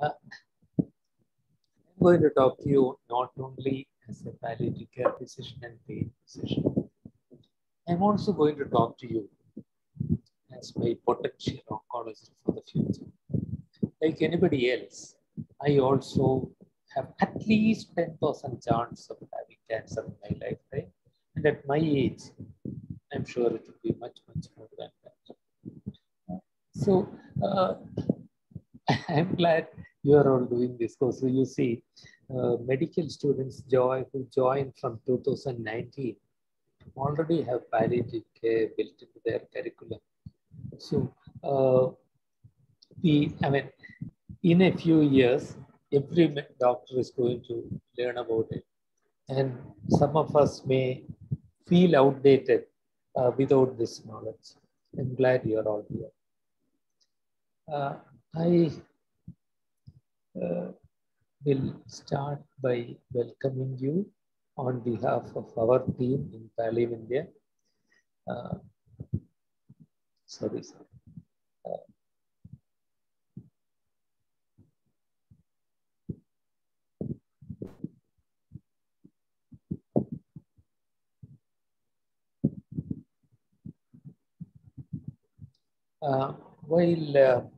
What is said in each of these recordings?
Uh, I'm going to talk to you not only as a palliative care physician and pain physician. I'm also going to talk to you as my potential oncologist for the future. Like anybody else, I also have at least 10% chance of having cancer in my lifetime. And at my age, I'm sure it will be much, much more than that. So I'm glad you are all doing this course. So you see, medical students who joined from 2019 already have palliative care built into their curriculum. So I mean, in a few years, every doctor is going to learn about it. And some of us may feel outdated without this knowledge. I'm glad you're all here. I will start by welcoming you on behalf of our team in Pallium India. Sorry, sir. While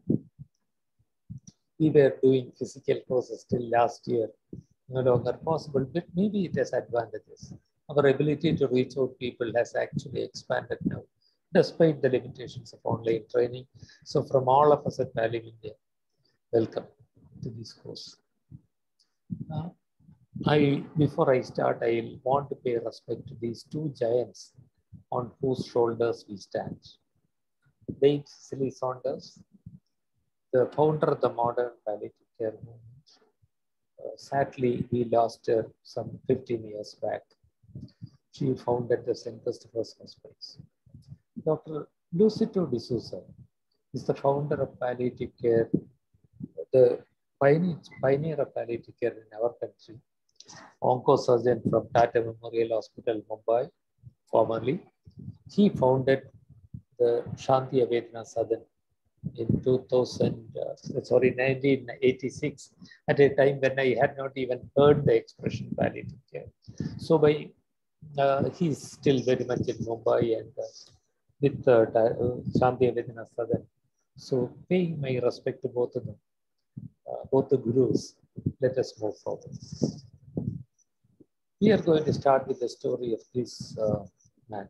we were doing physical courses till last year, no longer possible, but maybe it has advantages. Our ability to reach out people has actually expanded now, despite the limitations of online training. So from all of us at Pallium India, welcome to this course. Before I start, I want to pay respect to these two giants on whose shoulders we stand. Dave Cicely Saunders, the founder of the modern palliative care movement. Sadly, we lost her some 15 years back. She founded the Centers for Hospice. Dr. Lucito D'Souza is the founder of palliative care, the pioneer of palliative care in our country, oncosurgeon from Tata Memorial Hospital, Mumbai, formerly. He founded the Shanti Avedana Sadan in 1986, at a time when I had not even heard the expression palliative care. So he's still very much in Mumbai and with Shanti Avedana Sadan. So paying my respect to both of them, both the gurus, let us move forward. We are going to start with the story of this man,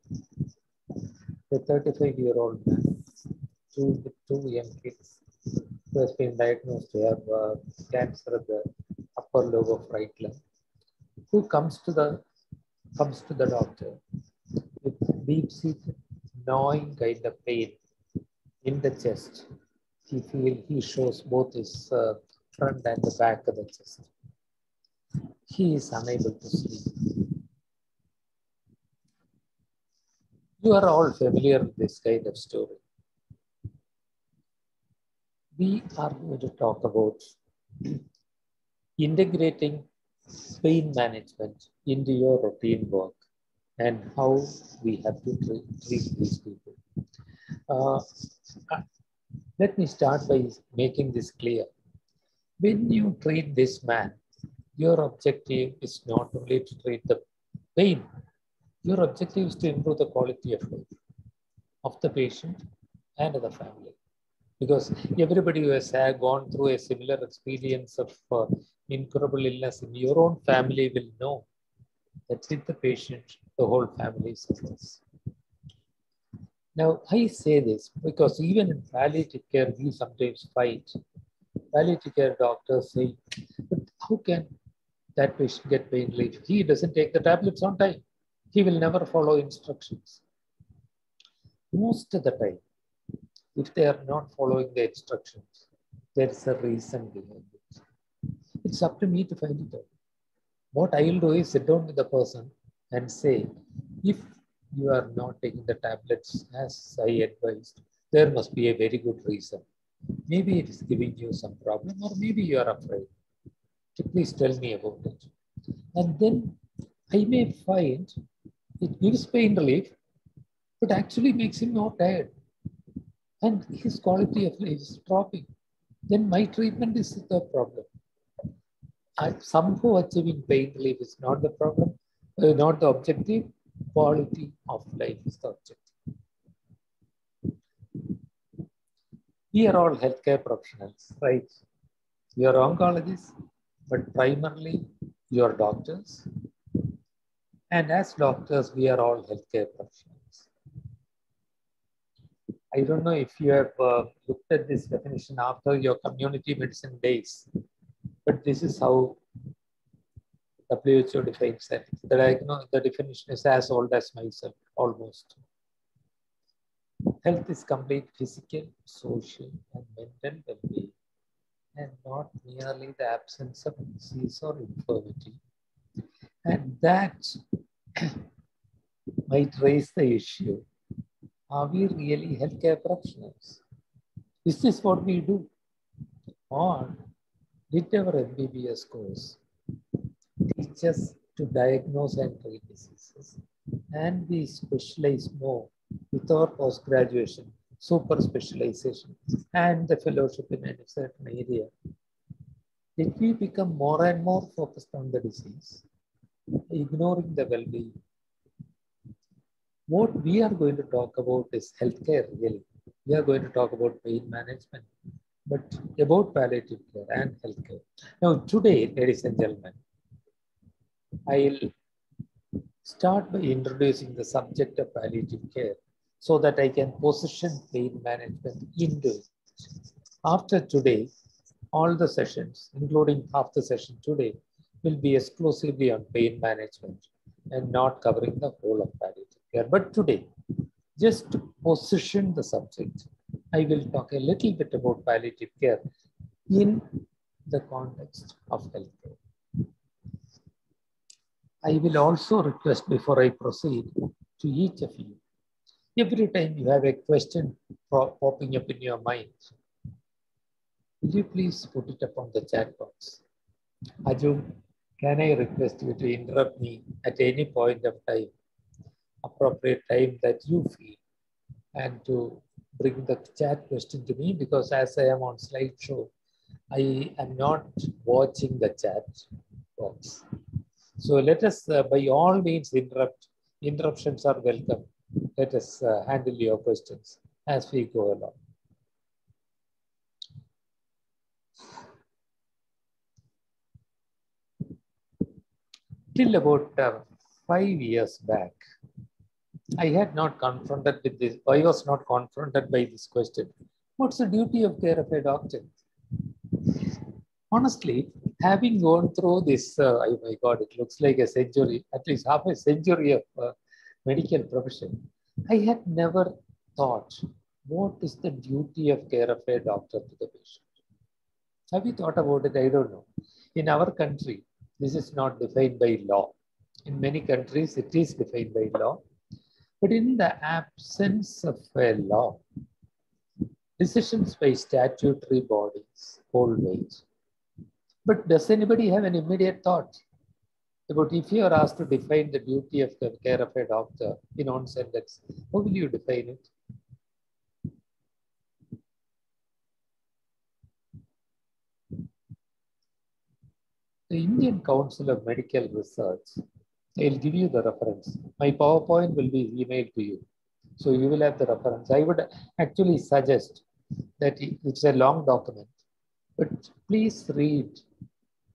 a 35-year-old man, with two young kids, who has been diagnosed to have cancer of the upper lobe of right lung, who comes to the doctor with deep-seated gnawing kind of pain in the chest. He shows both his front and the back of the chest. He is unable to sleep. You are all familiar with this kind of story. We are going to talk about integrating pain management into your routine work and how we have to treat these people. Let me start by making this clear. When you treat this man, your objective is not only to treat the pain, your objective is to improve the quality of life of the patient and the family. Because everybody who has gone through a similar experience of incurable illness in your own family will know that with the patient, the whole family suffers. Now, I say this because even in palliative care, we sometimes fight. Palliative care doctors say, but how can that patient get pain relief? He doesn't take the tablets on time. He will never follow instructions. Most of the time, if they are not following the instructions, there is a reason behind it. It's up to me to find it out. What I will do is sit down with the person and say, if you are not taking the tablets as I advised, there must be a very good reason. Maybe it is giving you some problem, or maybe you are afraid. So please tell me about it. And then I may find it gives pain relief, but actually makes him more tired. And his quality of life is dropping. then my treatment is the problem. Somehow achieving pain relief is not the problem, not the objective. Quality of life is the objective. We are all healthcare professionals, right? You are oncologists, but primarily you are doctors. And as doctors, we are all healthcare professionals. I don't know if you have looked at this definition after your community medicine days, but this is how WHO defines it. The definition is as old as myself, almost. Health is complete physical, social, and mental well-being, and not merely the absence of disease or infirmity. And that might raise the issue. Are we really healthcare professionals? Is this what we do? Or did our MBBS course teach us to diagnose and treat diseases? And we specialize more with our post-graduation, super specialization, and the fellowship in a certain area. Did we become more and more focused on the disease, ignoring the well-being? What we are going to talk about is healthcare, really. We are going to talk about pain management, but about palliative care and healthcare. Now, today, ladies and gentlemen, I'll start by introducing the subject of palliative care so that I can position pain management into it. After today, all the sessions, including half the session today, will be exclusively on pain management and not covering the whole of palliative care. But today, just to position the subject, I will talk a little bit about palliative care in the context of healthcare. I will also request before I proceed to each of you, every time you have a question popping up in your mind, will you please put it up on the chat box? Aju, can I request you to interrupt me at any point of time, appropriate time that you feel, and to bring the chat question to me, because as I am on slideshow, I am not watching the chat box. So let us, by all means, interrupt. Interruptions are welcome. Let us handle your questions as we go along. Till about 5 years back, I had not confronted with this. I was not confronted by this question. What's the duty of care of a doctor? Honestly, having gone through this, oh my God, it looks like a century, at least half a century of medical profession, I had never thought, what is the duty of care of a doctor to the patient? Have you thought about it? I don't know. In our country, this is not defined by law. In many countries, it is defined by law. But in the absence of a law, decisions by statutory bodies hold weight. But does anybody have an immediate thought about if you are asked to define the duty of the care of a doctor in one sentence, how will you define it? The Indian Council of Medical Research, I'll give you the reference. My PowerPoint will be emailed to you. So you will have the reference. I would actually suggest that it's a long document, but please read.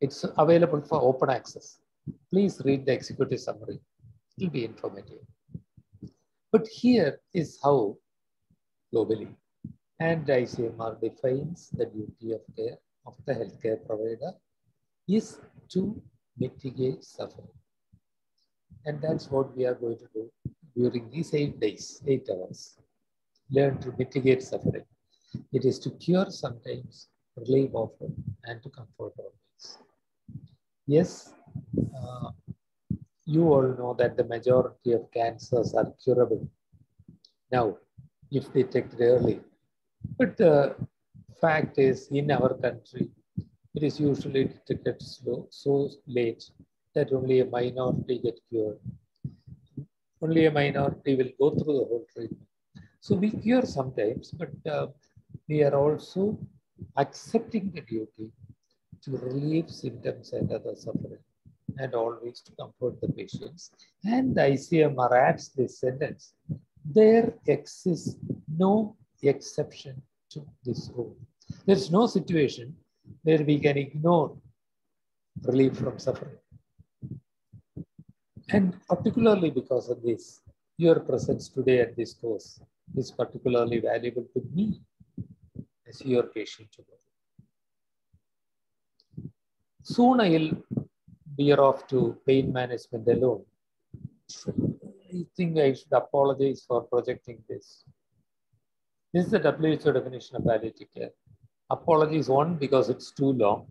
It's available for open access. Please read the executive summary. It will be informative. But here is how globally and ICMR defines the duty of care of the healthcare provider is to mitigate suffering. And that's what we are going to do during these 8 days, 8 hours. Learn to mitigate suffering. It is to cure sometimes, relieve often, and to comfort always. Yes, you all know that the majority of cancers are curable now, if detected early. But the fact is, in our country, it is usually detected so late that only a minority get cured. Only a minority will go through the whole treatment. So we cure sometimes, but we are also accepting the duty to relieve symptoms and other suffering, and always to comfort the patients. And the ICMR adds this sentence: there exists no exception to this rule. There's no situation where we can ignore relief from suffering. And particularly because of this, your presence today at this course is particularly valuable to me as your patient tomorrow. Soon I'll veer off to pain management alone. I think I should apologize for projecting this. This is the WHO definition of palliative care. Apologies, one, because it's too long.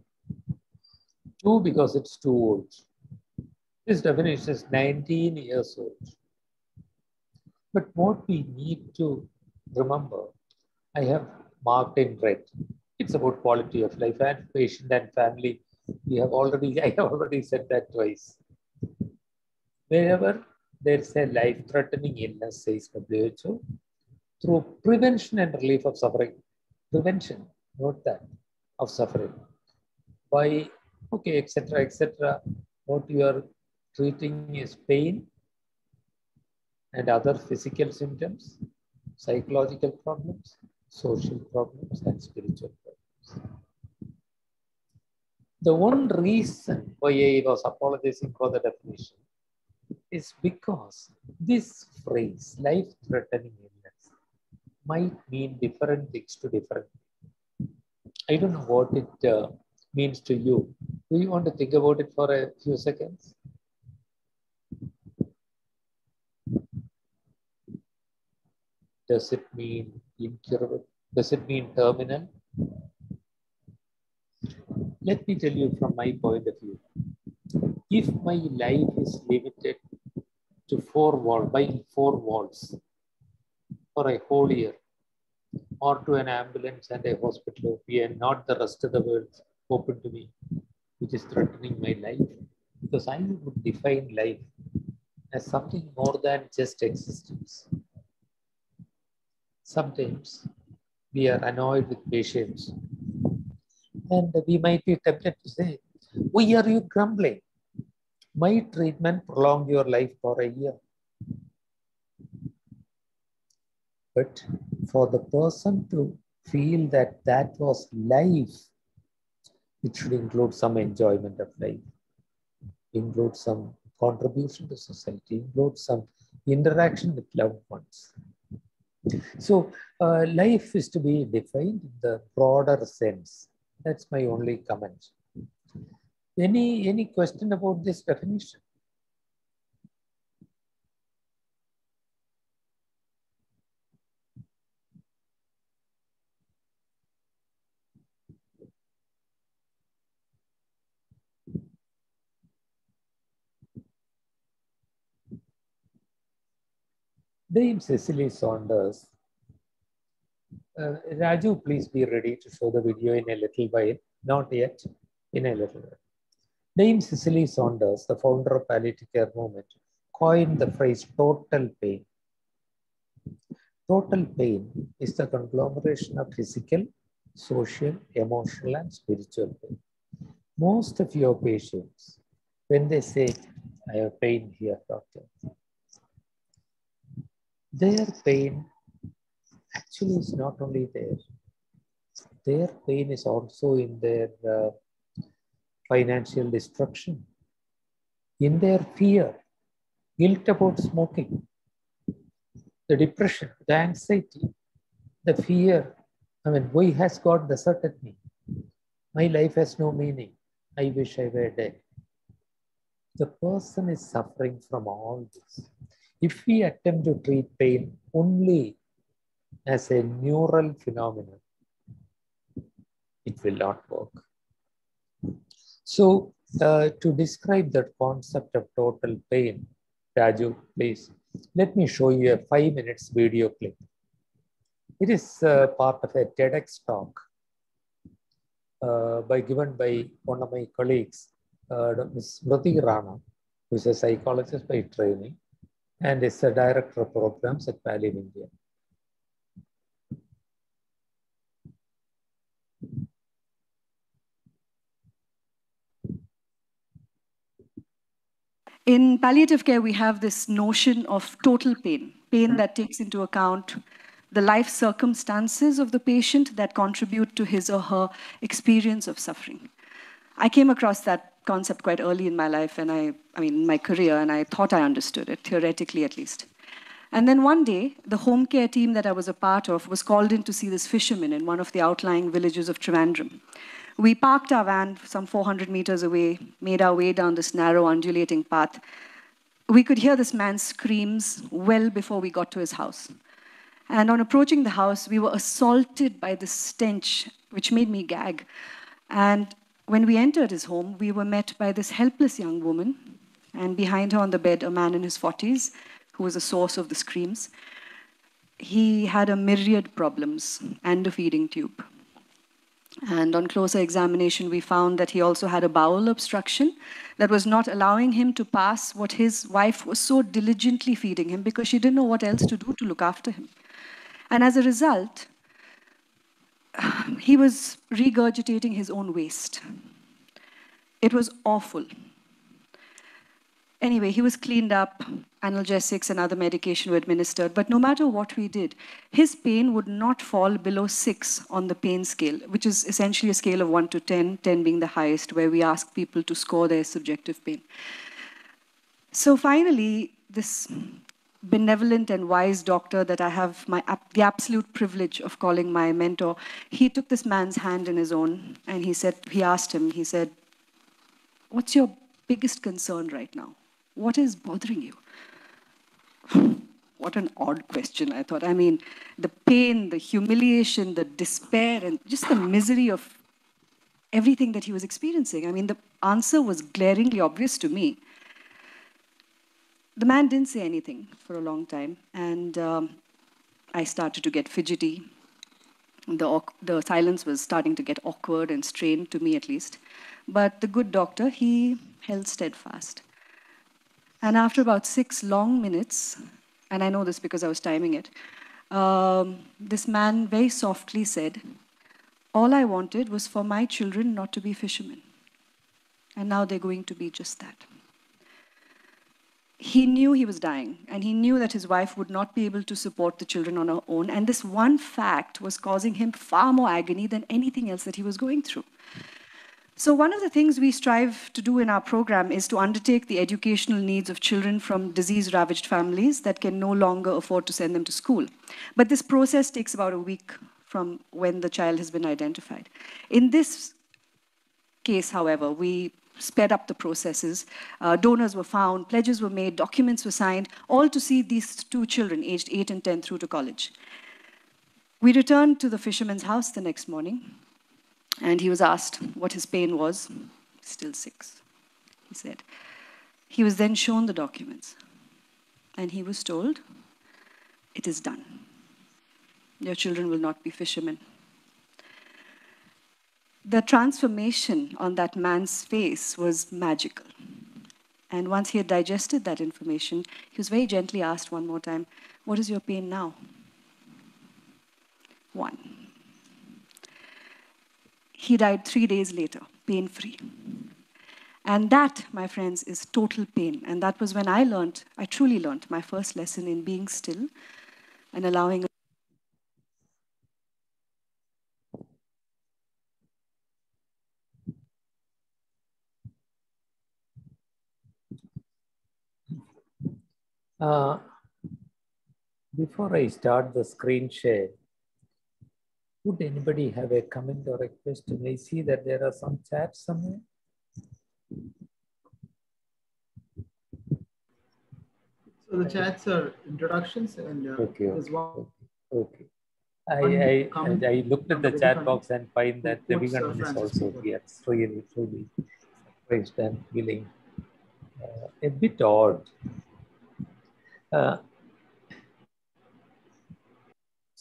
Two, because it's too old. This definition is 19 years old. But what we need to remember, I have marked in red. It's about quality of life and patient and family. I have already said that twice. Wherever there's a life-threatening illness, says WHO, through prevention and relief of suffering. Prevention, note that, of suffering. By, okay, etc., etc. What you are treating is pain and other physical symptoms, psychological problems, social problems, and spiritual problems. The one reason why I was apologizing for the definition is because this phrase, life-threatening illness, might mean different things to different people. I don't know what it means to you. Do you want to think about it for a few seconds? Does it mean incurable? Does it mean terminal? Let me tell you from my point of view. If my life is limited to four walls for a whole year, or to an ambulance and a hospital and not the rest of the world open to me, which is threatening my life, because I would define life as something more than just existence. Sometimes we are annoyed with patients and we might be tempted to say, why are you grumbling? My treatment prolonged your life for a year. But for the person to feel that that was life, it should include some enjoyment of life, include some contribution to society, include some interaction with loved ones. So life is to be defined in the broader sense. That's my only comment. Any question about this definition? Dame Cecily Saunders. Raju, please be ready to show the video in a little while. Not yet, in a little while. Dame Cecily Saunders, the founder of palliative care movement, coined the phrase total pain. Total pain is the conglomeration of physical, social, emotional, and spiritual pain. Most of your patients, when they say, I have pain here, doctor, their pain actually is not only there. Their pain is also in their financial destruction, in their fear, guilt about smoking, the depression, the anxiety, the fear. I mean, why has God deserted me? My life has no meaning. I wish I were dead. The person is suffering from all this. If we attempt to treat pain only as a neural phenomenon, it will not work. So to describe that concept of total pain, Raju, please, let me show you a 5 minutes video clip. It is part of a TEDx talk given by one of my colleagues, Ms. Smriti Rana, who is a psychologist by training and is a director of programs at Palliative India. In palliative care, we have this notion of total pain, pain that takes into account the life circumstances of the patient that contribute to his or her experience of suffering. I came across that concept quite early in my life, and I mean, in my career, and I thought I understood it, theoretically at least. And then one day, the home care team that I was a part of was called in to see this fisherman in one of the outlying villages of Trivandrum. We parked our van some 400 meters away, made our way down this narrow, undulating path. We could hear this man's screams well before we got to his house. And on approaching the house, we were assaulted by this stench, which made me gag. And when we entered his home, we were met by this helpless young woman, and behind her on the bed, a man in his 40s, who was the source of the screams. He had a myriad problems and a feeding tube. And on closer examination, we found that he also had a bowel obstruction that was not allowing him to pass what his wife was so diligently feeding him because she didn't know what else to do to look after him. And as a result, he was regurgitating his own waste. It was awful. Anyway, he was cleaned up, analgesics and other medication were administered, but no matter what we did, his pain would not fall below 6 on the pain scale, which is essentially a scale of 1 to 10, 10 being the highest, where we ask people to score their subjective pain. So finally, this benevolent and wise doctor that I have the absolute privilege of calling my mentor, he took this man's hand in his own, and he asked him, he said, "What's your biggest concern right now? What is bothering you?" What an odd question, I thought. I mean, the pain, the humiliation, the despair, and just the misery of everything that he was experiencing. I mean, the answer was glaringly obvious to me. The man didn't say anything for a long time, and I started to get fidgety. The silence was starting to get awkward and strained, to me at least. But the good doctor, he held steadfast. And after about 6 long minutes, and I know this because I was timing it, this man very softly said, "All I wanted was for my children not to be fishermen. And now they're going to be just that." He knew he was dying, and he knew that his wife would not be able to support the children on her own, and this one fact was causing him far more agony than anything else that he was going through. So one of the things we strive to do in our program is to undertake the educational needs of children from disease-ravaged families that can no longer afford to send them to school. But this process takes about a week from when the child has been identified. In this case, however, we sped up the processes. Donors were found, pledges were made, documents were signed, all to see these 2 children, aged 8 and 10, through to college. We returned to the fisherman's house the next morning, and he was asked what his pain was. Still 6, he said. He was then shown the documents, and he was told, "It is done. Your children will not be fishermen." The transformation on that man's face was magical. And once he had digested that information, he was very gently asked one more time, "What is your pain now?" 1. He died 3 days later, pain-free. And that, my friends, is total pain. And that was when I truly learned my first lesson in being still and allowing. Before I start the screen share, would anybody have a comment or a question? I see that there are some chats somewhere. So the chats are introductions, and Okay. I looked at the Ravi chat Kannan, box and find that Ravi quotes, Kannan is Francis also Bacon. here. It's really surprised and feeling a bit odd.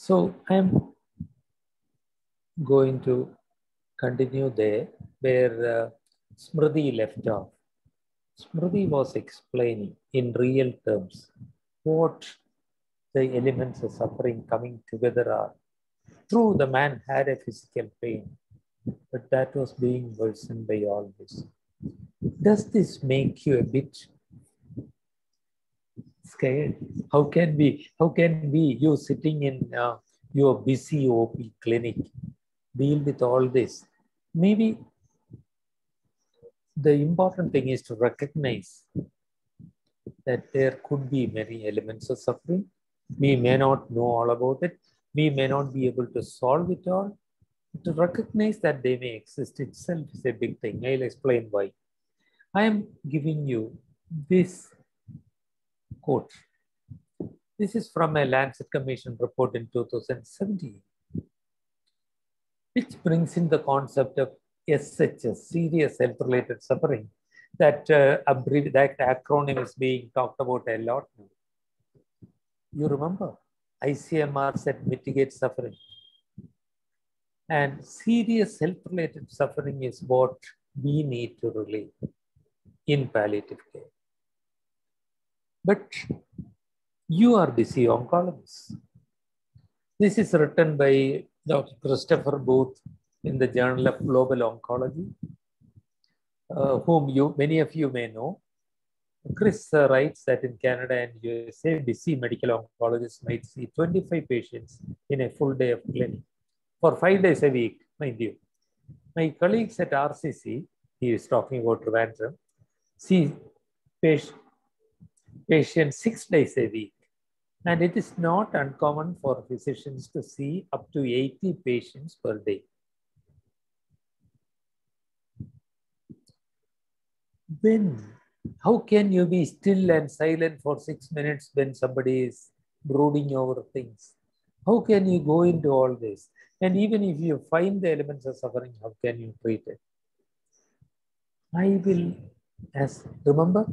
So I'm going to continue there where Smriti left off. Smriti was explaining in real terms what the elements of suffering coming together are. True, the man had a physical pain, but that was being worsened by all this. Does this make you a bit scared. How can we, you sitting in your busy OP clinic, deal with all this? Maybe the important thing is to recognize that there could be many elements of suffering. We may not know all about it. We may not be able to solve it all. To recognize that they may exist itself is a big thing. I'll explain why. I am giving you this quote. This is from a Lancet Commission report in 2017, which brings in the concept of SHS, serious health-related suffering. That acronym is being talked about a lot now. You remember, ICMR said mitigate suffering. And serious health-related suffering is what we need to relieve in palliative care. But you are busy oncologists. This is written by Dr. Christopher Booth in the Journal of Global Oncology, whom many of you may know. Chris writes that in Canada and USA, busy medical oncologists might see 25 patients in a full day of clinic for 5 days a week, mind you. My colleagues at RCC, he is talking about Trivandrum, see patients 6 days a week. And it is not uncommon for physicians to see up to 80 patients per day. How can you be still and silent for 6 minutes when somebody is brooding over things? How can you go into all this? And even if you find the elements of suffering, how can you treat it? Remember,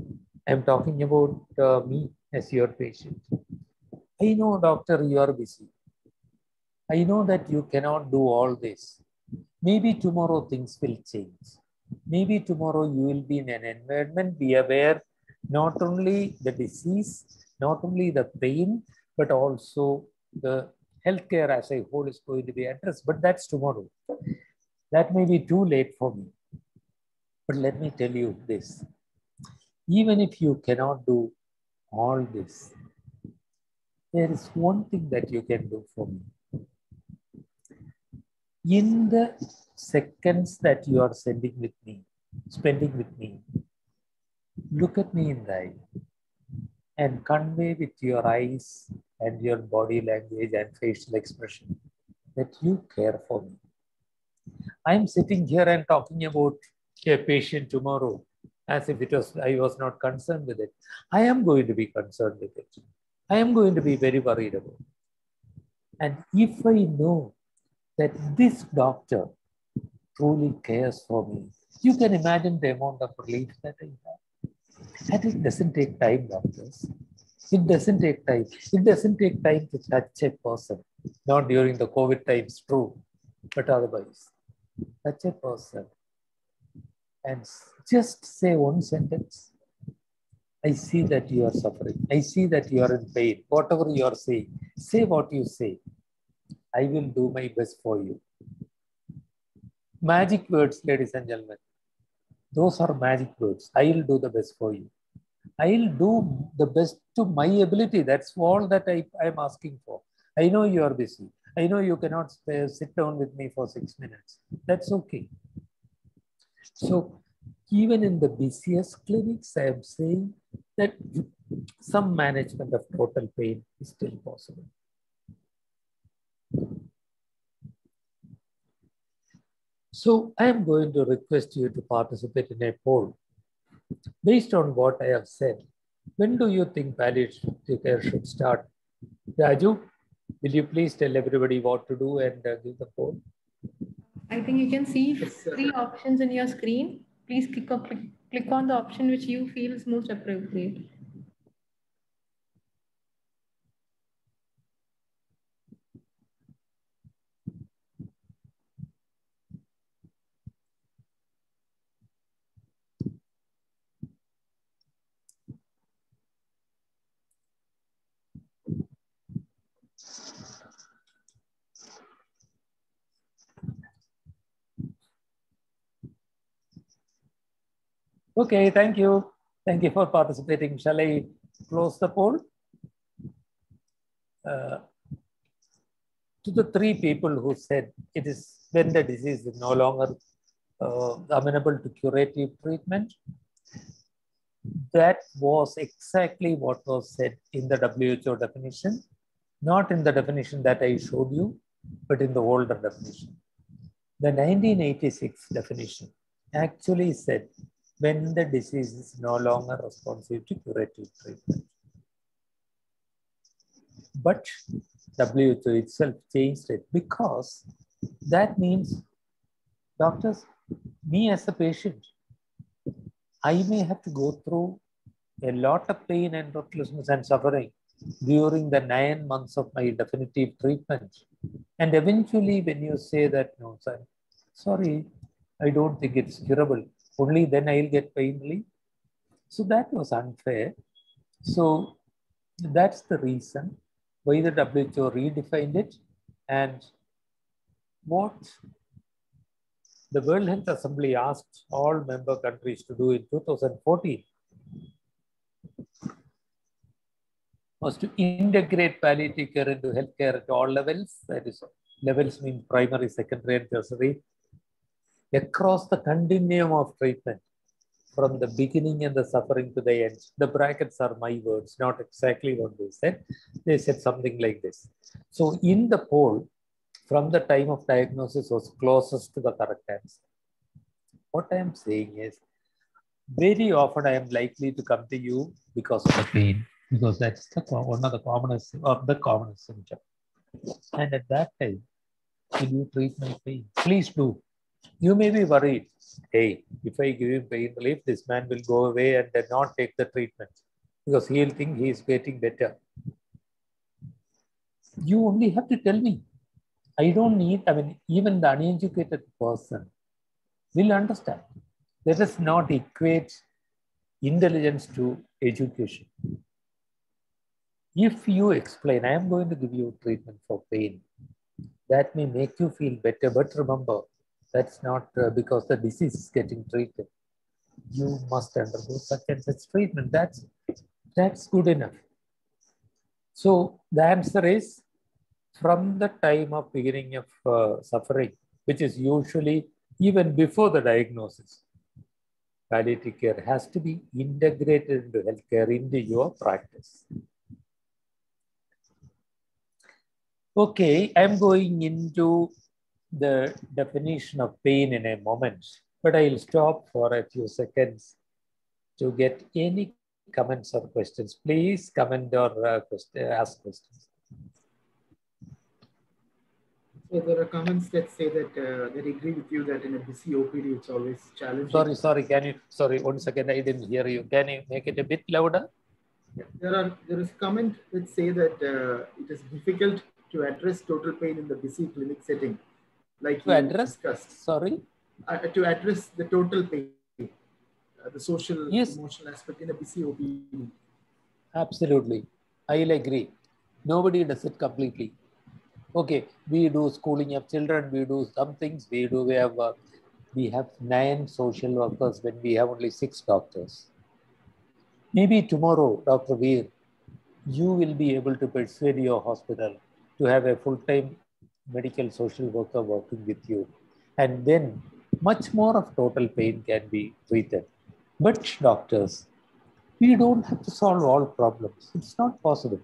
I'm talking about me as your patient. I know, doctor, you are busy. I know that you cannot do all this. Maybe tomorrow things will change. Maybe tomorrow you will be in an environment, be aware not only the disease, not only the pain, but also the healthcare as a whole is going to be addressed. But that's tomorrow. That may be too late for me. But let me tell you this. Even if you cannot do all this, there is one thing that you can do for me. In the seconds that you are spending with me, look at me in the eye and convey with your eyes and your body language and facial expression that you care for me. I'm sitting here and talking about a patient tomorrow as if I was not concerned with it. I am going to be concerned with it. I am going to be very worried about it. And if I know that this doctor truly cares for me, you can imagine the amount of relief that I have. And it doesn't take time, doctors. It doesn't take time. It doesn't take time to touch a person. Not during the COVID times, true, but otherwise. Touch a person and just say one sentence. I see that you are suffering. I see that you are in pain. Whatever you are saying, say what you say. I will do my best for you. Magic words, ladies and gentlemen. Those are magic words. I will do the best for you. I will do the best to my ability. That's all that I am asking for. I know you are busy. I know you cannot sit down with me for 6 minutes. That's okay. So even in the busiest clinics, I am saying that some management of total pain is still possible. So I am going to request you to participate in a poll. Based on what I have said, when do you think palliative care should start? Raju, will you please tell everybody what to do and give the poll? I think you can see 3 options in your screen. Please click on the option which you feel is most appropriate. Okay, thank you. Thank you for participating. Shall I close the poll? to the three people who said it is when the disease is no longer amenable to curative treatment, that was exactly what was said in the WHO definition, not in the definition that I showed you, but in the older definition. The 1986 definition actually said when the disease is no longer responsive to curative treatment. But WHO itself changed it because that means, doctors, me as a patient, I may have to go through a lot of pain and breathlessness and suffering during the 9 months of my definitive treatment. And eventually, when you say that, no, sir, sorry, I don't think it's curable, only then I'll get pain relief. So that was unfair. So that's the reason why the WHO redefined it. And what the World Health Assembly asked all member countries to do in 2014 was to integrate palliative care into healthcare at all levels. That is, levels mean primary, secondary, and tertiary, across the continuum of treatment, from the beginning and the suffering to the end. The brackets are my words, not exactly what they said. They said something like this. So in the poll, from the time of diagnosis was closest to the correct answer. What I am saying is, very often I am likely to come to you because of the pain, because that's one of the commonest or the commonest symptom. And at that time, will you treat my pain? Please do. You may be worried, hey, if I give him pain relief, this man will go away and then not take the treatment because he'll think he is getting better. You only have to tell me. I don't need, even the uneducated person will understand. Let us not equate intelligence to education. If you explain, I am going to give you treatment for pain, that may make you feel better, but remember, that's not because the disease is getting treated. You must undergo such and such treatment. That's good enough. So the answer is, from the time of beginning of suffering, which is usually even before the diagnosis, palliative care has to be integrated into healthcare, into your practice. Okay, I'm going into the definition of pain in a moment, but I'll stop for a few seconds to get any comments or questions. Please comment or ask questions. So there are comments that say that they agree with you that in a busy OPD, it's always challenging. Sorry, 1 second, I didn't hear you. Can you make it a bit louder? Yeah, there is a comment that say that it is difficult to address total pain in the busy clinic setting, like you discussed. Sorry? To address the total pain, the social, emotional aspect in a busy OPD. Absolutely, I'll agree. Nobody does it completely. Okay, we do schooling of children, we do some things, we have 9 social workers when we have only 6 doctors. Maybe tomorrow, Dr. Veer, you will be able to persuade your hospital to have a full-time medical social worker working with you. And then much more of total pain can be treated. But doctors, we don't have to solve all problems. It's not possible.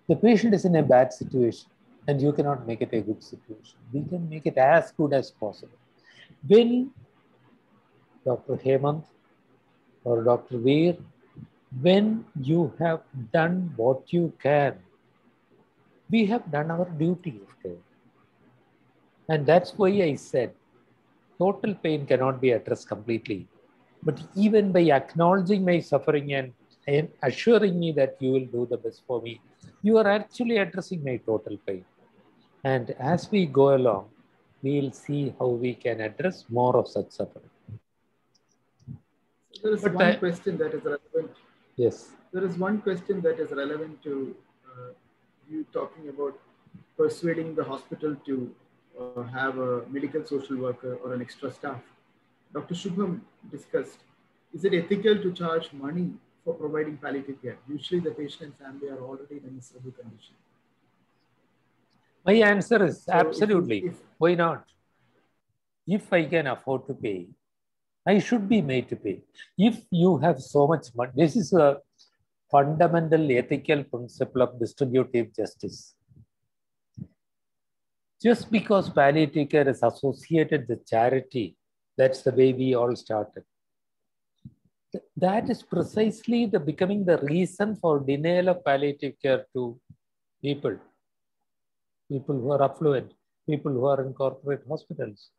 The patient is in a bad situation and you cannot make it a good situation. We can make it as good as possible. When Dr. Hemant or Dr. Veer, when you have done what you can, we have done our duty of care. And that's why I said total pain cannot be addressed completely. But even by acknowledging my suffering and assuring me that you will do the best for me, you are actually addressing my total pain. And as we go along, we'll see how we can address more of such suffering. So there is one question that is relevant. Yes. There is one question that is relevant to you talking about persuading the hospital to have a medical social worker or an extra staff. Dr. Shubham discussed, is it ethical to charge money for providing palliative care? Usually the patient and family are already in a miserable condition. My answer is So absolutely. Why not? If I can afford to pay, I should be made to pay. If you have so much money, this is a fundamental ethical principle of distributive justice. Just because palliative care is associated with charity, that's the way we all started. That is precisely becoming the reason for denial of palliative care to people who are affluent, people who are in corporate hospitals.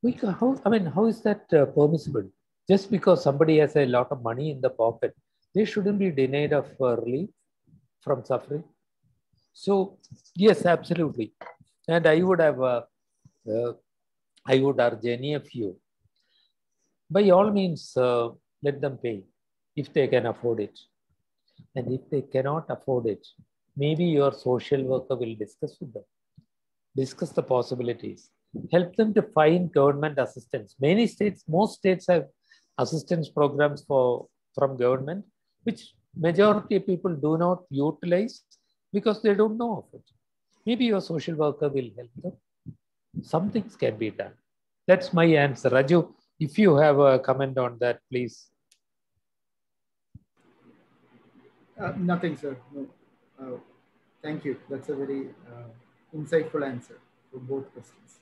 How is that permissible? Just because somebody has a lot of money in the pocket, they shouldn't be denied of relief from suffering. So yes, absolutely. And I would have, I would urge any of you, by all means, let them pay if they can afford it. And if they cannot afford it, maybe your social worker will discuss with them, discuss the possibilities, help them to find government assistance. Many states, most states have assistance programs from government, which majority of people do not utilize because they don't know of it. Maybe your social worker will help them. Some things can be done. That's my answer. Raju, if you have a comment on that, please. Nothing, sir. No. Thank you. That's a very insightful answer for both questions.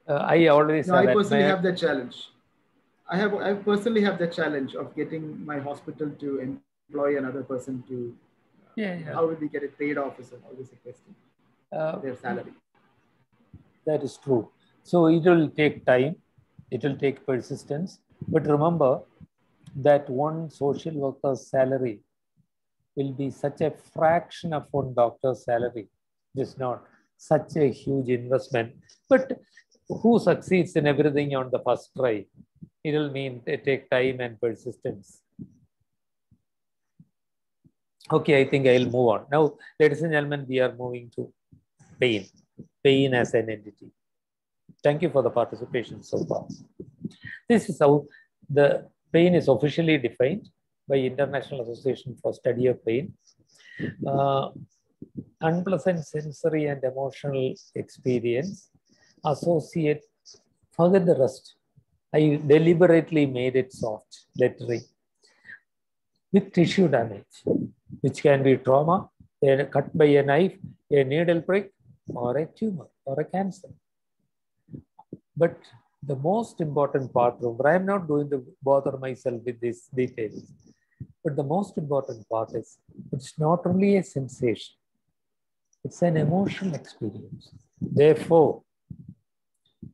I always I personally have that challenge. I personally have the challenge of getting my hospital to employ another person to. How will we get it paid off? Is always a question. Their salary. That is true. So it will take time. It will take persistence. But remember that one social worker's salary will be such a fraction of one doctor's salary. It's not such a huge investment. But who succeeds in everything on the first try? It will mean it take time and persistence. Okay, I think I'll move on. Now, ladies and gentlemen, we are moving to pain. Pain as an entity. Thank you for the participation so far. This is how the pain is officially defined by International Association for Study of Pain. Unpleasant sensory and emotional experience associate, forget the rest. I deliberately made it soft lettering with tissue damage, which can be trauma, cut by a knife, a needle prick, or a tumor, or a cancer. But the most important part, I am not going to bother myself with these details, but the most important part is it's not only a sensation, it's an emotional experience. Therefore,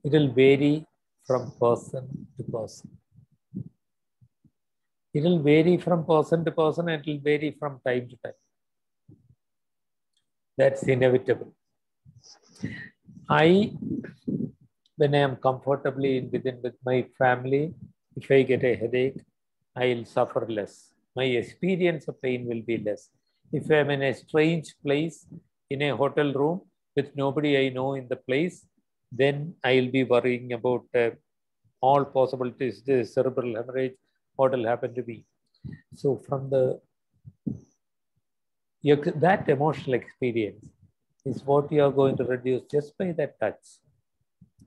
it will vary from person to person. It will vary from person to person, and it will vary from time to time. That's inevitable. When I am comfortably with my family, if I get a headache, I'll suffer less. My experience of pain will be less. If I'm in a strange place, in a hotel room with nobody I know in the place, then I'll be worrying about all possibilities, the cerebral hemorrhage, what will happen to me. So from that emotional experience is what you are going to reduce just by that touch.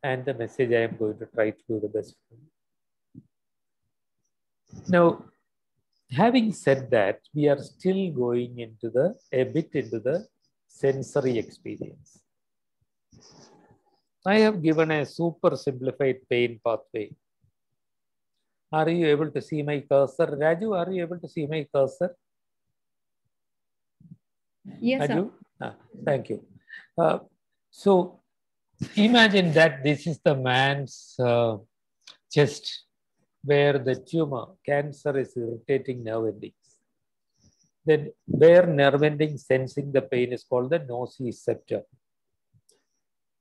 And the message I am going to try to do the best for you. Now, having said that, we are still going into a bit into the sensory experience. I have given a super simplified pain pathway. Are you able to see my cursor? Raju, are you able to see my cursor? Yes, Raju? Thank you. So imagine that this is the man's chest where the tumor, cancer is irritating nerve endings. Then where nerve ending sensing the pain is called the nociceptor.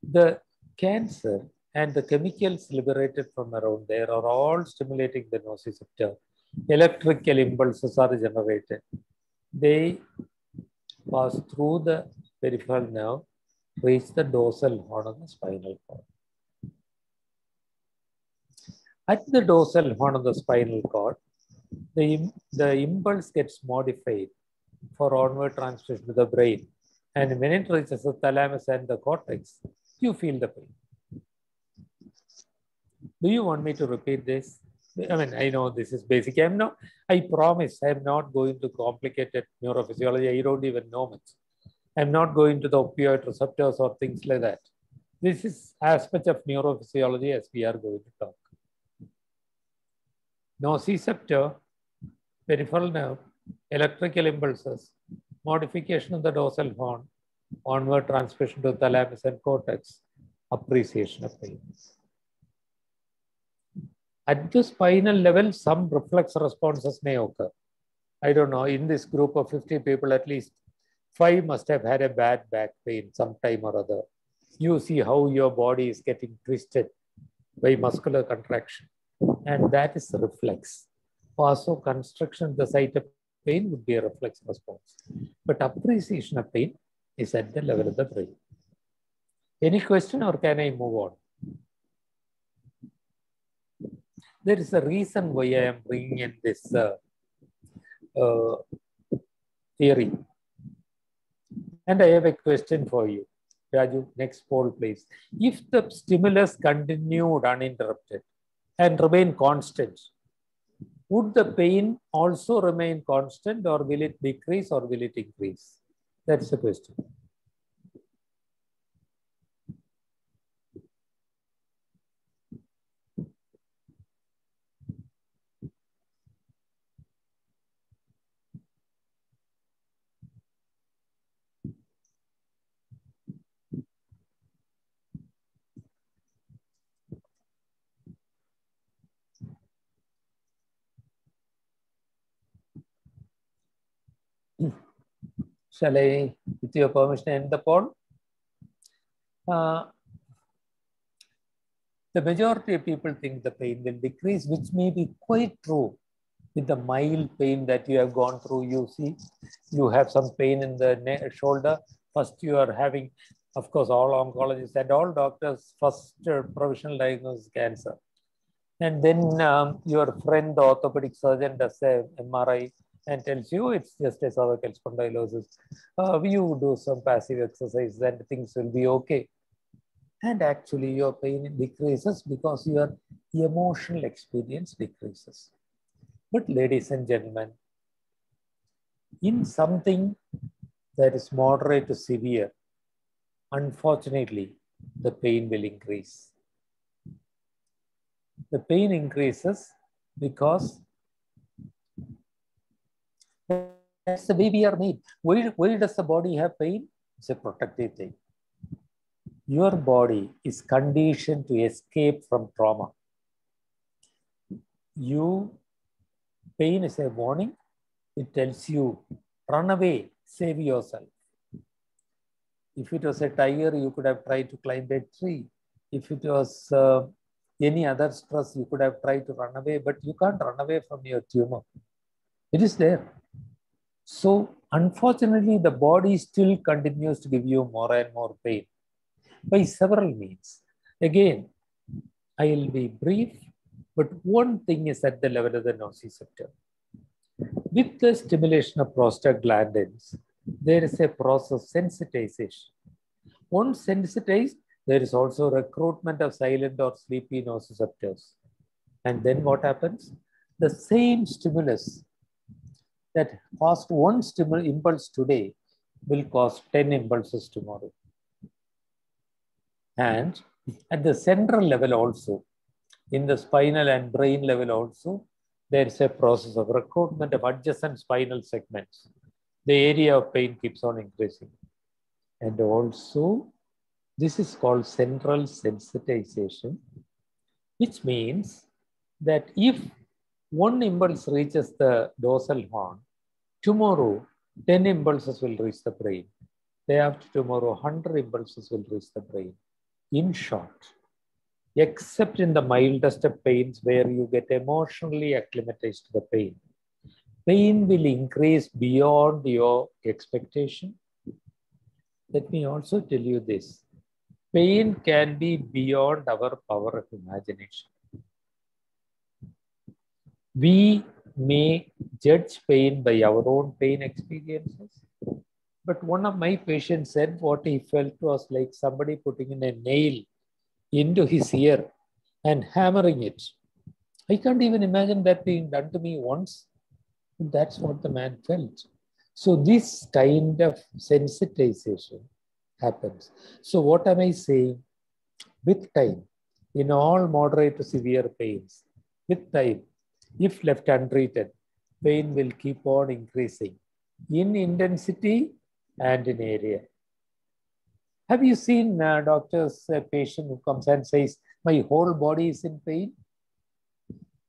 The cancer and the chemicals liberated from around there are all stimulating the nociceptor. Electrical impulses are generated. They pass through the peripheral nerve, reach the dorsal horn of the spinal cord. At the dorsal horn of the spinal cord, the impulse gets modified for onward transmission to the brain. And when it reaches the thalamus and the cortex, you feel the pain. Do you want me to repeat this? I mean, I know this is basic. I promise I'm not going to complicated neurophysiology. I don't even know much. I'm not going to the opioid receptors or things like that. This is as much of neurophysiology as we are going to talk. Nociceptor, peripheral nerve, electrical impulses, modification of the dorsal horn, onward transmission to thalamus and cortex, appreciation of pain. At the spinal level, some reflex responses may occur. I don't know, in this group of 50 people, at least 5 must have had a bad back pain sometime or other. You see how your body is getting twisted by muscular contraction. And that is reflex. Vasoconstriction at the site of pain would be a reflex response. But appreciation of pain is at the level of the brain. Any question, or can I move on? There is a reason why I am bringing in this theory. And I have a question for you. Raju, next poll, please. If the stimulus continued uninterrupted and remain constant, would the pain also remain constant, or will it decrease, or will it increase? That's the question. Shall I, with your permission, end the poll? The majority of people think the pain will decrease, which may be quite true with the mild pain that you have gone through. You see, you have some pain in the shoulder. First, you are having, of course, all oncologists and all doctors, first provisional diagnosis cancer. And then your friend, the orthopedic surgeon, does an MRI and tells you it's just a cervical spondylosis. You do some passive exercise and things will be okay. And actually your pain decreases because your emotional experience decreases. But ladies and gentlemen, in something that is moderate to severe, unfortunately, the pain will increase. The pain increases because that's the way we are made. Why does the body have pain? It's a protective thing. Your body is conditioned to escape from trauma. Pain is a warning. It tells you, run away, save yourself. If it was a tiger, you could have tried to climb a tree. If it was any other stress, you could have tried to run away, but you can't run away from your tumor. It is there. So unfortunately, the body still continues to give you more and more pain by several means. Again, I will be brief, but one thing is at the level of the nociceptor. With the stimulation of prostaglandins, there is a process of sensitization. Once sensitized, there is also recruitment of silent or sleepy nociceptors. And then what happens? The same stimulus that caused one impulse today will cause 10 impulses tomorrow. And at the central level also, in the spinal and brain level also, there is a process of recruitment of adjacent spinal segments. The area of pain keeps on increasing. And also, this is called central sensitization, which means that if one impulse reaches the dorsal horn, tomorrow 10 impulses will reach the brain. Day after tomorrow, 100 impulses will reach the brain. In short, except in the mildest of pains where you get emotionally acclimatized to the pain, pain will increase beyond your expectation. Let me also tell you this. Pain can be beyond our power of imagination. We may judge pain by our own pain experiences. But one of my patients said what he felt was like somebody putting in a nail into his ear and hammering it. I can't even imagine that being done to me once. That's what the man felt. So this kind of sensitization happens. So what am I saying? With time, in all moderate to severe pains, with time, if left untreated, pain will keep on increasing in intensity and in area. Have you seen doctors, a patient who comes and says, my whole body is in pain?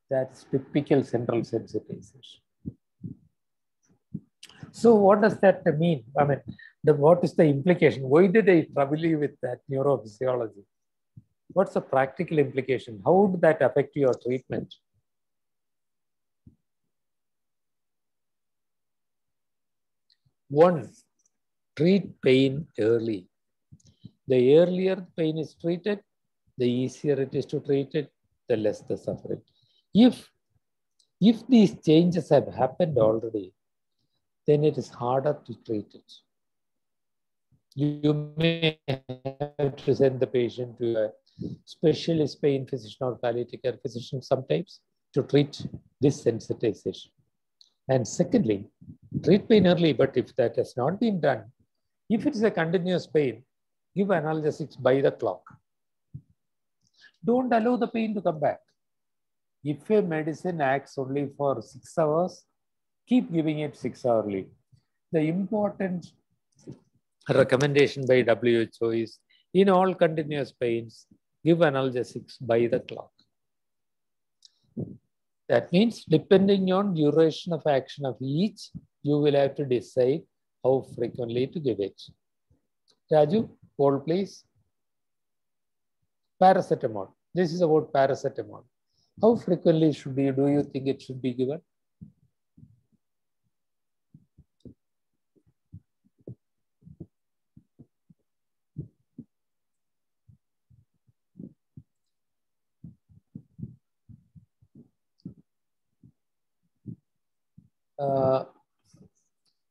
That's typical central sensitization. So what does that mean? I mean, what is the implication? Why did I trouble you with that neurophysiology? What's the practical implication? How would that affect your treatment? One, treat pain early. The earlier pain is treated, the easier it is to treat it, the less the suffering. If these changes have happened already, then it is harder to treat it. You may have to send the patient to a specialist pain physician or palliative care physician sometimes to treat this sensitization. And secondly, treat pain early, but if that has not been done, if it is a continuous pain, give analgesics by the clock. Don't allow the pain to come back. If a medicine acts only for 6 hours, keep giving it 6 hourly. The important recommendation by WHO is, in all continuous pains, give analgesics by the clock. That means, depending on duration of action of each, you will have to decide how frequently to give it. Raju, hold please. Paracetamol. This is about paracetamol. How frequently do you think it should be given?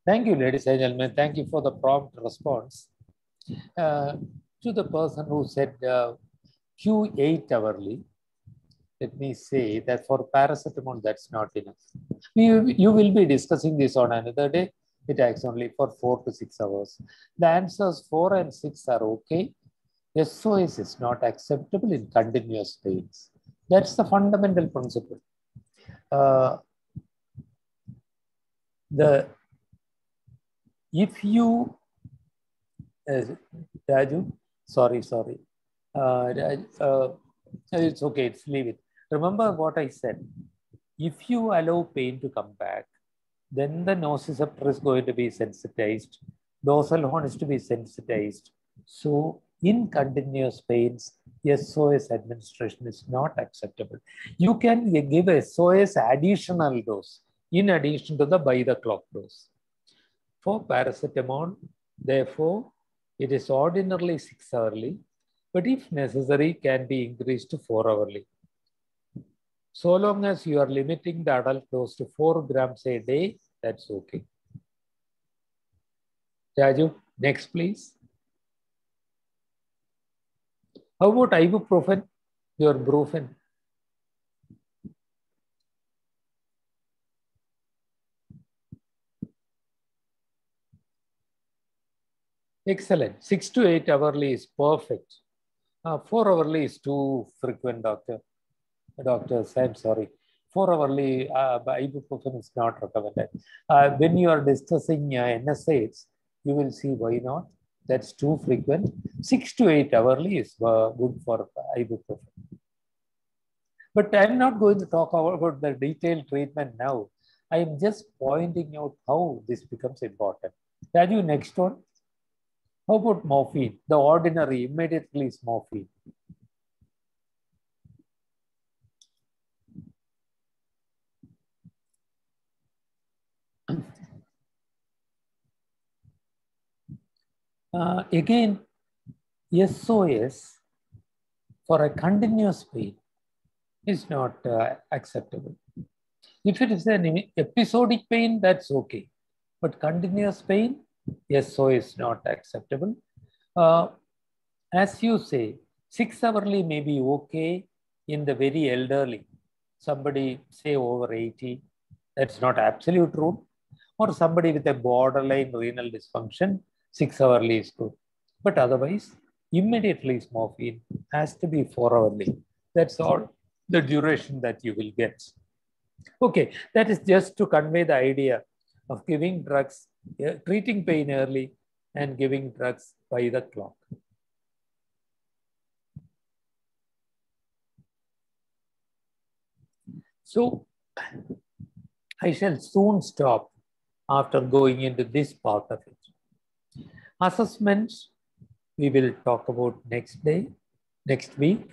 Thank you, ladies and gentlemen. Thank you for the prompt response. To the person who said Q8 hourly, let me say that for paracetamol, that's not enough. You will be discussing this on another day. It acts only for 4 to 6 hours. The answers 4 and 6 are okay. SOS is not acceptable in continuous pains. That's the fundamental principle. If you, Raju, sorry. it's okay, leave it. Remember what I said. If you allow pain to come back, then the nociceptor is going to be sensitized. Dorsal horn is to be sensitized. So in continuous pains, SOS administration is not acceptable. You can give a SOS additional dose in addition to the by the clock dose. For paracetamol, therefore, it is ordinarily 6 hourly, but if necessary, can be increased to 4 hourly. So long as you are limiting the adult dose to 4 grams a day, that's okay. Raju, next please. How about ibuprofen, your brufen? Excellent. 6 to 8 hourly is perfect. 4 hourly is too frequent, doctor. Doctors, I'm sorry. 4 hourly ibuprofen is not recommended. When you are discussing NSAIDs, you will see why not. That's too frequent. 6 to 8 hourly is good for ibuprofen. But I'm not going to talk about the detailed treatment now. I am just pointing out how this becomes important. Raju, next one. How about morphine? The ordinary, immediately is morphine. Again, SOS for a continuous pain is not acceptable. If it is an episodic pain, that's okay. But continuous pain, yes, so is not acceptable. As you say, 6 hourly may be okay in the very elderly. Somebody say over 80, that's not absolute rule. Or somebody with a borderline renal dysfunction, 6 hourly is good. But otherwise, immediate release morphine has to be 4 hourly. That's all the duration that you will get. Okay, that is just to convey the idea of giving drugs, treating pain early and giving drugs by the clock. So I shall soon stop after going into this part of it. Assessments, we will talk about next week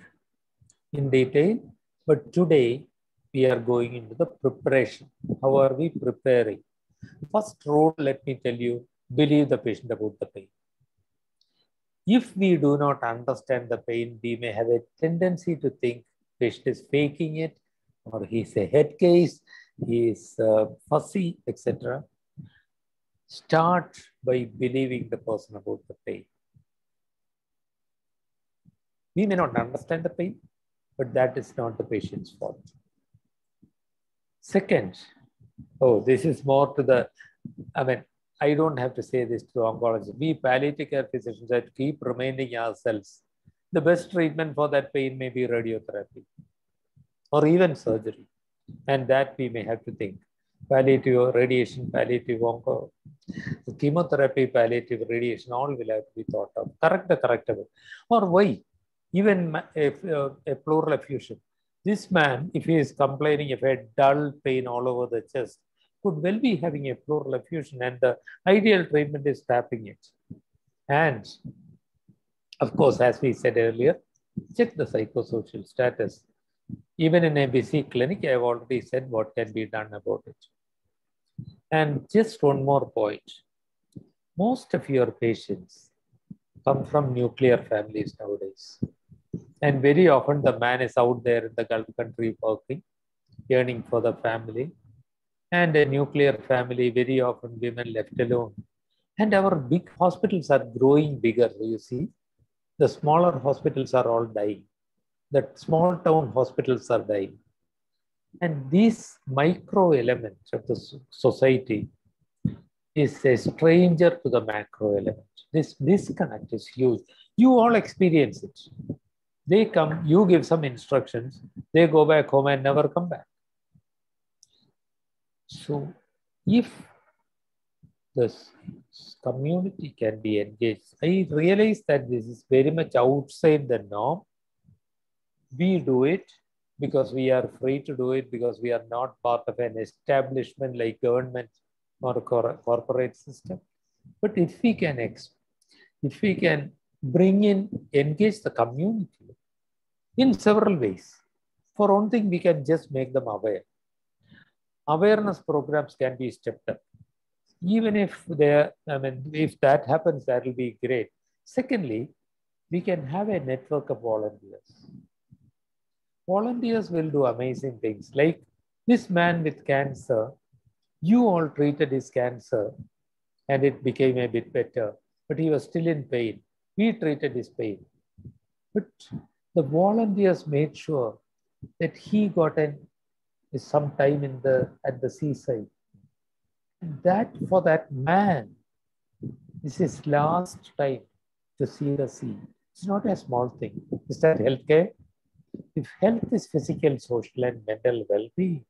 in detail. But today, we are going into the preparation. How are we preparing? First rule, let me tell you, believe the patient about the pain. If we do not understand the pain, we may have a tendency to think patient is faking it, or he's a head case, he is fussy, etc. Start by believing the person about the pain. We may not understand the pain, but that is not the patient's fault. Second, this is more to the, I don't have to say this to oncologists. We palliative care physicians that keep reminding ourselves, the best treatment for that pain may be radiotherapy or even surgery. And that we may have to think. Palliative radiation, palliative onco, chemotherapy, palliative radiation, all will have to be thought of. Correctable. Or why? Even a pleural effusion. This man, if he is complaining of a dull pain all over the chest, could well be having a pleural effusion, and the ideal treatment is tapping it. And of course, as we said earlier, check the psychosocial status. Even in a busy clinic, I have already said what can be done about it. And just one more point. Most of your patients come from nuclear families nowadays. And very often the man is out there in the Gulf country working, yearning for the family. And a nuclear family, very often women left alone. And our big hospitals are growing bigger, you see. The smaller hospitals are all dying. The small town hospitals are dying. And this micro element of the society is a stranger to the macro element. This disconnect is huge. You all experience it. They come, you give some instructions, they go back home and never come back. So if the community can be engaged, I realize that this is very much outside the norm. We do it because we are free to do it, because we are not part of an establishment like government or a corporate system. But if we can engage the community in several ways. For one thing, we can just make them aware. Awareness programs can be stepped up. Even if if that happens, that will be great. Secondly, we can have a network of volunteers. Volunteers will do amazing things. Like this man with cancer, you all treated his cancer and it became a bit better, but he was still in pain. We treated his pain. But the volunteers made sure that he got some time at the seaside. And that for that man, this is last time to see the sea. It's not a small thing. Is that healthcare? If health is physical, social, and mental well-being,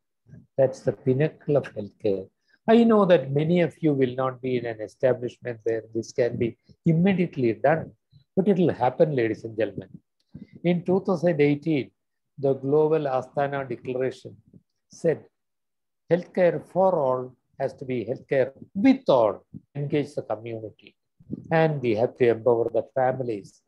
that's the pinnacle of healthcare. I know that many of you will not be in an establishment where this can be immediately done, but it will happen, ladies and gentlemen. In 2018, the Global Astana Declaration said, healthcare for all has to be healthcare with all, engage the community. And we have to empower the families.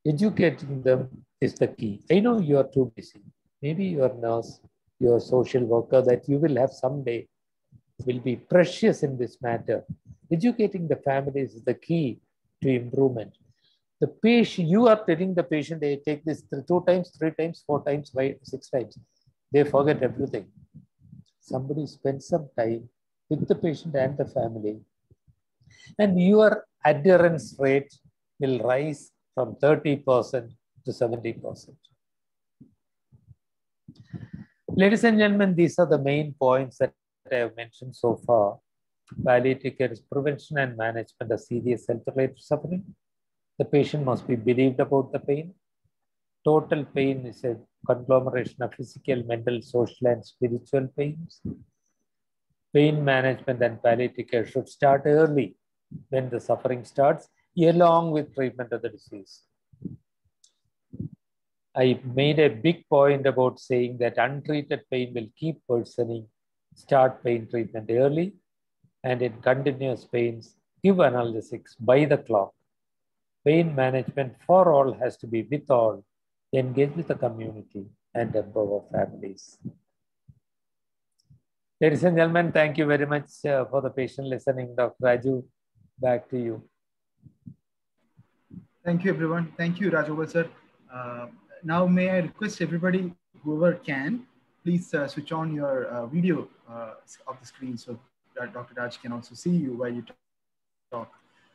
Educating them is the key. I know you are too busy. Maybe your nurse, your social worker that you will have someday will be precious in this matter. Educating the families is the key to improvement. The patient, you are telling the patient, they take this 2 times, 3 times, 4 times, 5, 6 times. They forget everything. somebody spends some time with the patient and the family, and your adherence rate will rise from 30% to 70%. Ladies and gentlemen, these are the main points that I have mentioned so far. Palliative care is prevention and management of serious health-related suffering. The patient must be believed about the pain. Total pain is a conglomeration of physical, mental, social, and spiritual pains. Pain management and palliative care should start early when the suffering starts, along with treatment of the disease. I made a big point about saying that untreated pain will keep worsening. Start pain treatment early, and in continuous pains, give analgesics by the clock. Pain management for all has to be with all, engage with the community, and empower families. Ladies and gentlemen, thank you very much for the patient listening. Dr. Raju, back to you. Thank you, everyone. Thank you, Rajagopal sir. Now, may I request everybody, whoever can, please switch on your video of the screen so that Dr. Raj can also see you while you talk.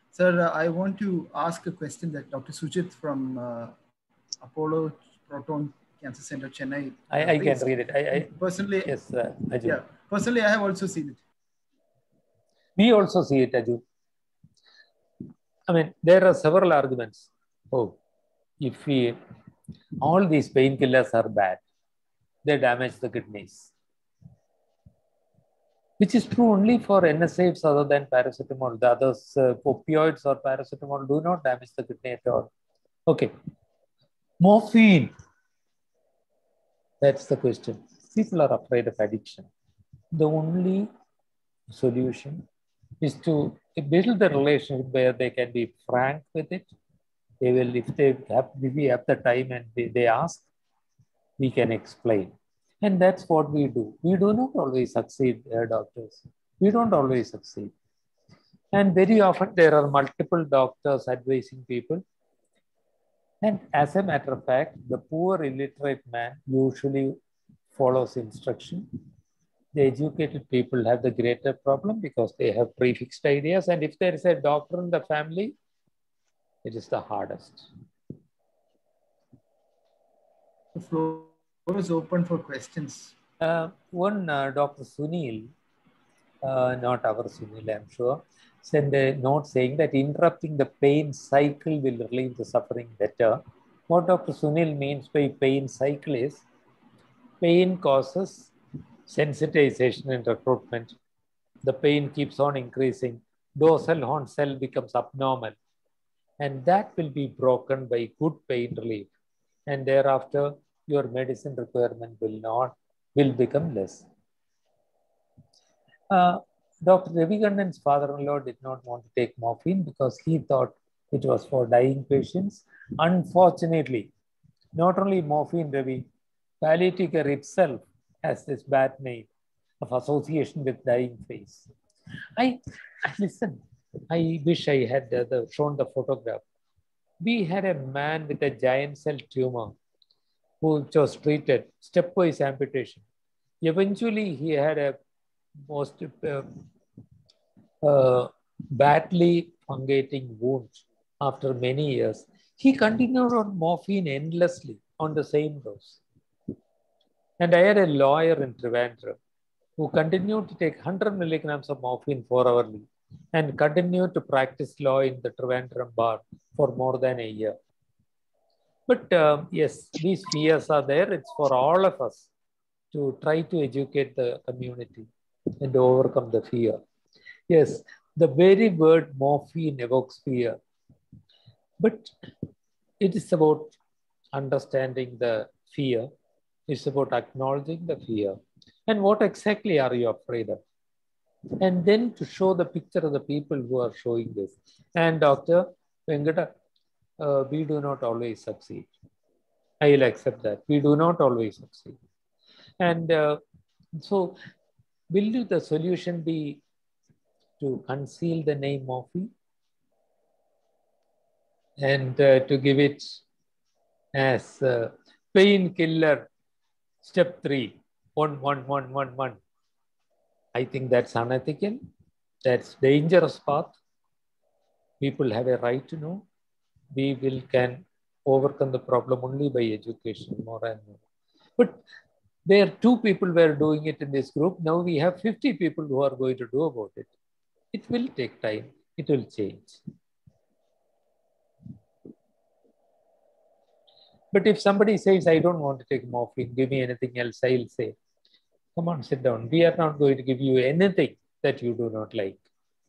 Sir, I want to ask a question that Dr. Sujit from Apollo Proton Cancer Center, Chennai. I can read it. I personally, yes, Aju. Yeah, personally, I have also seen it. We also see it, Aju. I mean, there are several arguments. Oh, if all these painkillers are bad, they damage the kidneys, which is true only for NSAIDs other than paracetamol. The others, opioids or paracetamol, do not damage the kidney at all. Okay. Morphine. That's the question. People are afraid of addiction. The only solution is to build the relationship where they can be frank with it. They will, if we have the time and they ask, we can explain. And that's what we do. We do not always succeed, doctors. We don't always succeed. And very often there are multiple doctors advising people. And as a matter of fact, the poor illiterate man usually follows instruction. The educated people have the greater problem because they have prefixed ideas. And if there is a doctor in the family, it is the hardest. The floor is open for questions. One Dr. Sunil, not our Sunil, I'm sure, sent a note saying that interrupting the pain cycle will relieve the suffering better. What Dr. Sunil means by pain cycle is pain causes sensitization and recruitment. The pain keeps on increasing. Dorsal horn cell becomes abnormal. And that will be broken by good pain relief. And thereafter, your medicine requirement will become less. Dr. Ravikandan's father-in-law did not want to take morphine because he thought it was for dying patients. Unfortunately, not only morphine, Ravi, palliative care itself has this bad name of association with dying phase. Listen, I wish I had shown the photograph. We had a man with a giant cell tumor who was treated, stepwise amputation. Eventually, he had a most badly fungating wound after many years. He continued on morphine endlessly on the same dose. And I had a lawyer in Trivandrum who continued to take 100 milligrams of morphine 4 hourly and continued to practice law in the Trivandrum bar for more than a year. But yes, these fears are there. It's for all of us to try to educate the community and overcome the fear. Yes, the very word morphine evokes fear. But it is about understanding the fear. It's about acknowledging the fear. And what exactly are you afraid of? And then to show the picture of the people who are showing this. And Dr. Venkata, we do not always succeed. I will accept that. We do not always succeed. And so will the solution be to conceal the name morphine and to give it as painkiller step 3, 1, 1, 1, 1, 1. I think that's unethical. That's dangerous path. People have a right to know. We can overcome the problem only by education, more and more. But there 2 people were doing it in this group. Now we have 50 people who are going to do about it. It will take time. It will change. But if somebody says, I don't want to take morphine, give me anything else, I'll say, come on, sit down. We are not going to give you anything that you do not like.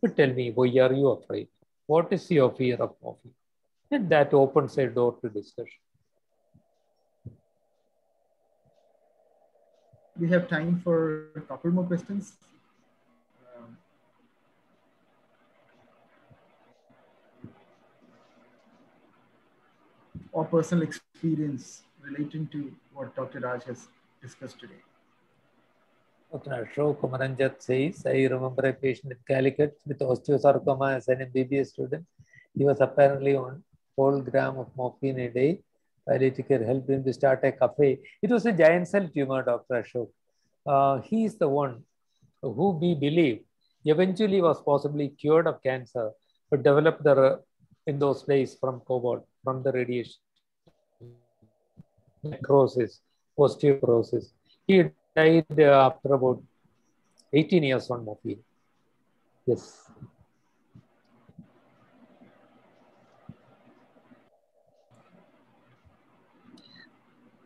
But tell me, why are you afraid? What is your fear of morphine? And that opens a door to discussion. We have time for a couple more questions. Or personal experience relating to what Dr. Raj has discussed today. Dr. Ashok Kumaranjat says, I remember a patient in Calicut with osteosarcoma as an MBBS student. He was apparently on 4 grams of morphine a day. Palliative care helped him to start a cafe. It was a giant cell tumor, Dr. Ashok. He is the one who we believe eventually was possibly cured of cancer, but developed in those days from cobalt, from the radiation, necrosis, osteoporosis. He died after about 18 years on morphine. Yes.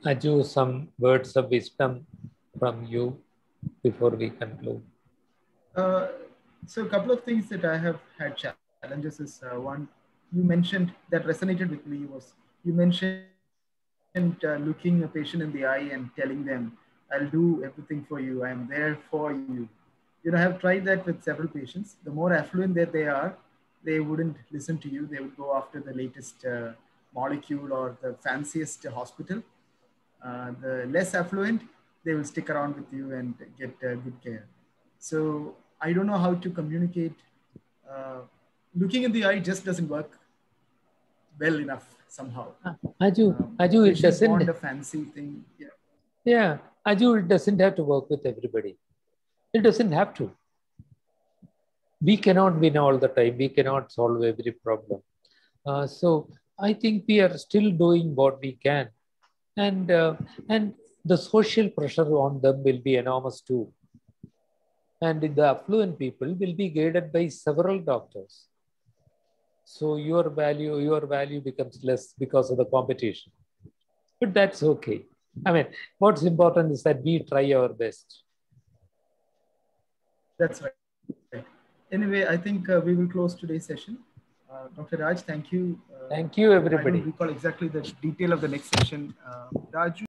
Aju, some words of wisdom from you before we conclude. So a couple of things that I have had challenges is one, you mentioned that resonated with me was, you mentioned looking a patient in the eye and telling them, I'll do everything for you. I'm there for you. You know, I have tried that with several patients. The more affluent that they are, they wouldn't listen to you. They would go after the latest molecule or the fanciest hospital. The less affluent, they will stick around with you and get good care. So I don't know how to communicate. Looking in the eye just doesn't work well enough somehow. Aju, it doesn't want a fancy thing. Yeah, Aju, it doesn't have to work with everybody. It doesn't have to. We cannot win all the time. We cannot solve every problem. So I think we are still doing what we can, and the social pressure on them will be enormous too. And the affluent people will be guided by several doctors. So your value becomes less because of the competition. But that's okay. I mean, what's important is that we try our best. That's right. Anyway, I think we will close today's session. Dr. Raj, thank you. Thank you, everybody. I don't recall exactly the detail of the next session. Raju.